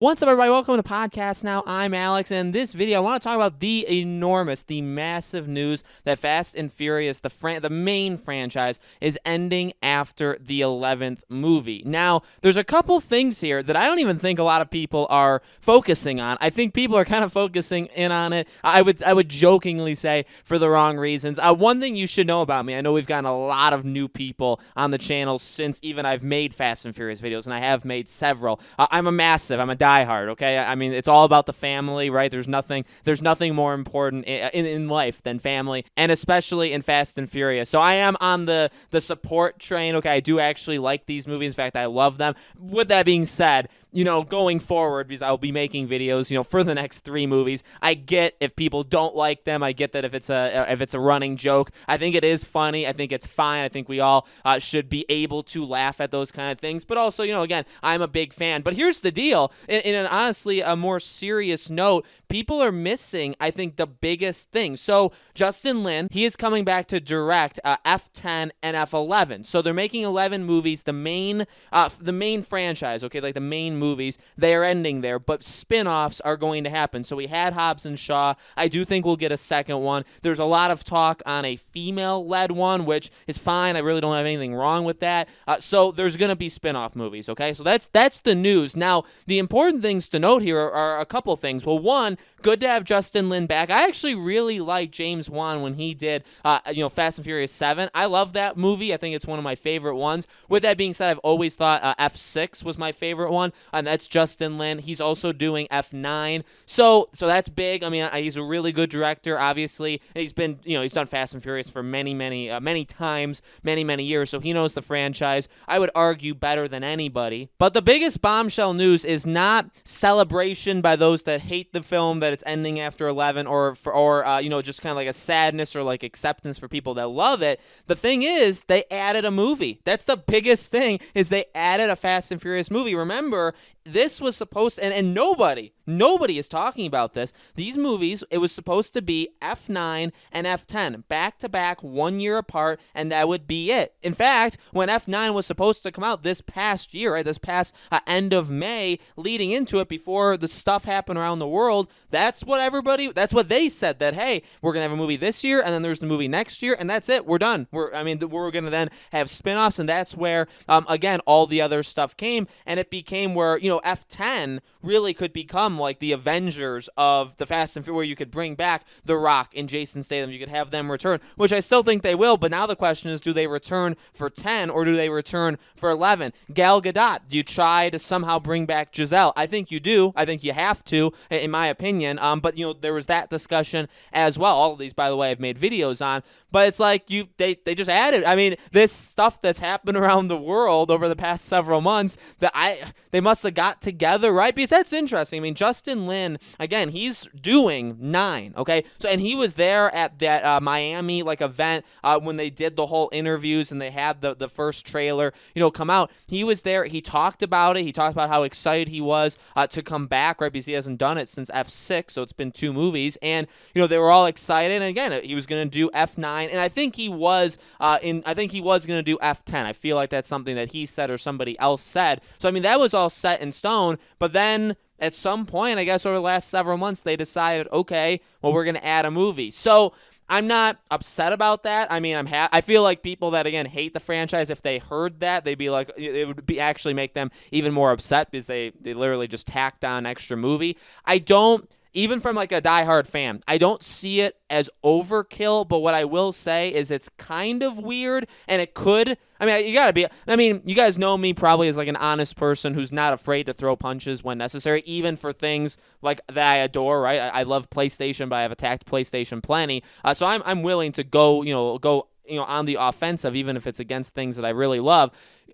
What's up, everybody? Welcome to the podcast. Now, I'm Alex, and in this video, I want to talk about the massive news that Fast and Furious, the main franchise, is ending after the 11th movie. Now, there's a couple things here that I don't even think a lot of people are focusing on. I think people are kind of focusing in on it. I would jokingly say for the wrong reasons. One thing you should know about me, I know we've gotten a lot of new people on the channel since even I've made Fast and Furious videos, and I have made several. I'm a diehard, okay? I mean, it's all about the family, right? There's nothing more important in life than family, and especially in Fast and Furious. So I am on the support train, okay? I do actually like these movies. In fact, I love them. With that being said, going forward, because I'll be making videos, for the next 3 movies. I get if people don't like them. I get that if it's a running joke. I think it is funny. I think it's fine. I think we all should be able to laugh at those kind of things. But also, again, I'm a big fan. But here's the deal. In an honestly a more serious note, people are missing, I think, the biggest thing. So Justin Lin, he is coming back to direct F10 and F11. So they're making 11 movies. The main franchise, okay, like the main movies, they are ending there, but spin-offs are going to happen. So we had Hobbs and Shaw. I do think we'll get a second one. There's a lot of talk on a female-led one, which is fine. I really don't have anything wrong with that. So there's going to be spin-off movies, okay? So that's the news. Now, the important things to note here are a couple things. Well, one, good to have Justin Lin back. I actually really like James Wan when he did, Fast and Furious 7. I love that movie. I think it's one of my favorite ones. With that being said, I've always thought F6 was my favorite one, and that's Justin Lin. He's also doing F9. So that's big. I mean, he's a really good director, obviously. He's been, he's done Fast and Furious for many times, many years, so he knows the franchise, I would argue, better than anybody. But the biggest bombshell news is not celebration by those that hate the film that it's ending after 11, or just kind of like a sadness or like acceptance for people that love it. The thing is, they added a movie. That's the biggest thing, is they added a Fast and Furious movie. Remember, this was supposed to, and nobody is talking about this. These movies, it was supposed to be F9 and F10, back-to-back, 1 year apart, and that would be it. In fact, when F9 was supposed to come out this past year, right, this past end of May, leading into it, before the stuff happened around the world, that's what they said, that, hey, we're going to have a movie this year, and then there's the movie next year, and that's it. We're done. We're going to then have spin-offs, and that's where, again, all the other stuff came, and it became where, F10 really could become like the Avengers of the Fast and Furious, where you could bring back The Rock and Jason Statham. You could have them return, which I still think they will, but now the question is, do they return for 10 or do they return for 11? Gal Gadot, do you try to somehow bring back Giselle? I think you do. I think you have to, in my opinion. But, there was that discussion as well. All of these, by the way, I've made videos on. But it's like they just added. I mean, this stuff that's happened around the world over the past several months, they must have got together, right? Because that's interesting. I mean, Justin Lin, again, he's doing 9, okay? So, and he was there at that Miami event when they did the whole interviews and they had the first trailer come out. He was there. He talked about it. He talked about how excited he was to come back, right? Because he hasn't done it since F6, so it's been 2 movies, and they were all excited. And again, he was going to do F9. And I think he was going to do F10. I feel like that's something that he said or somebody else said. So I mean, that was all set in stone. But then at some point, I guess over the last several months, they decided, okay, well, we're going to add a movie. So I'm not upset about that. I mean, I feel like people that, again, hate the franchise, if they heard that, they'd be like, it would be actually make them even more upset, because they literally just tacked on an extra movie. Even from like a diehard fan, I don't see it as overkill, but what I will say is it's kind of weird, and it could, you guys know me probably as like an honest person who's not afraid to throw punches when necessary, even for things like that I adore, right? I love PlayStation, but I have attacked PlayStation plenty, so I'm willing to go on the offensive, even if it's against things that I really love.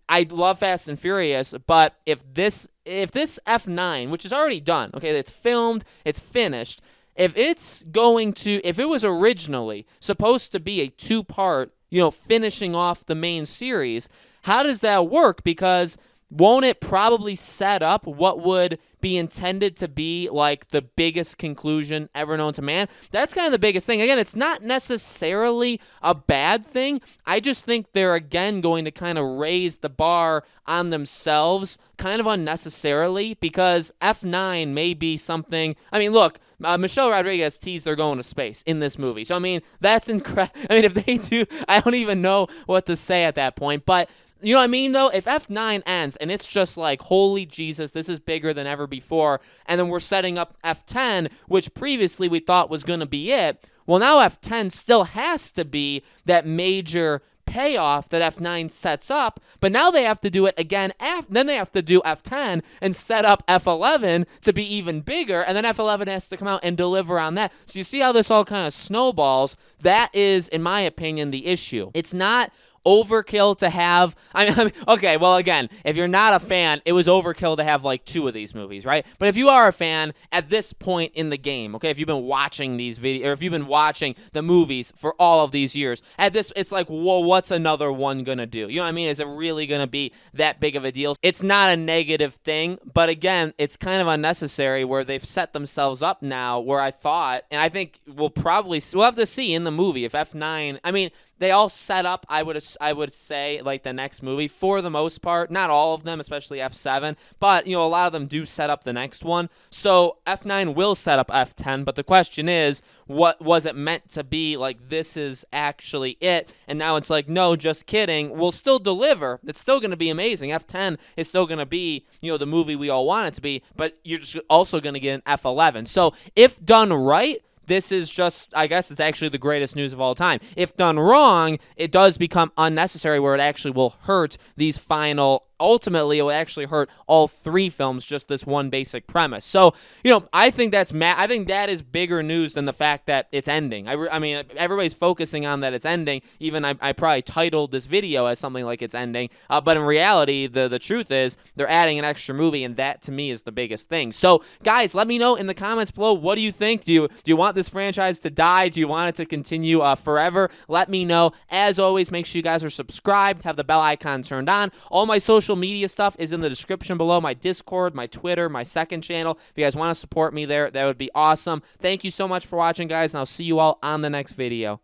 I love Fast and Furious, but if this F9, which is already done, okay, it's filmed, it's finished, if it was originally supposed to be a 2-part, finishing off the main series, how does that work? Because won't it probably set up what would be intended to be like the biggest conclusion ever known to man? That's kind of the biggest thing. Again, it's not necessarily a bad thing. I just think they're again going to kind of raise the bar on themselves kind of unnecessarily, because F9 may be something. I mean, look, Michelle Rodriguez teased they're going to space in this movie. So, I mean, that's incredible. I mean, if they do, I don't even know what to say at that point. But you know what I mean, though? If F9 ends and it's just like, holy Jesus, this is bigger than ever before, and then we're setting up F10, which previously we thought was going to be it, well, now F10 still has to be that major payoff that F9 sets up, but now they have to do it again. Then they have to do F10 and set up F11 to be even bigger, and then F11 has to come out and deliver on that. So you see how this all kind of snowballs? That is, in my opinion, the issue. It's not overkill to have. I mean, okay, well, again, if you're not a fan, it was overkill to have like 2 of these movies, right? But if you are a fan at this point in the game, okay, if you've been watching these videos, or if you've been watching the movies for all of these years, at this, it's like, well, what's another one gonna do? You know what I mean? Is it really gonna be that big of a deal? It's not a negative thing, but again, it's kind of unnecessary where they've set themselves up now where I thought, and I think we'll have to see in the movie if F9, I mean, they all set up, I would say, like the next movie for the most part. Not all of them, especially F7, but you know, a lot of them do set up the next one. So F9 will set up F10, but the question is, what was it meant to be? Like, this is actually it, and now it's like, no, just kidding. We'll still deliver. It's still going to be amazing. F10 is still going to be, you know, the movie we all want it to be, but you're just also going to get an F11. So if done right, this is just, I guess it's actually the greatest news of all time. If done wrong, it does become unnecessary where it actually will hurt these final. Ultimately, it will actually hurt all 3 films, just this one basic premise. So, you know, I think that is bigger news than the fact that it's ending. I mean, everybody's focusing on that it's ending. Even I probably titled this video as something like it's ending. But in reality, the truth is they're adding an extra movie, and that to me is the biggest thing. So, guys, let me know in the comments below, what do you think? Do you want this franchise to die? Do you want it to continue forever? Let me know. As always, make sure you guys are subscribed, have the bell icon turned on. All my social media stuff is in the description below. My Discord, my Twitter, my second channel. If you guys want to support me there, that would be awesome. Thank you so much for watching, guys, and I'll see you all on the next video.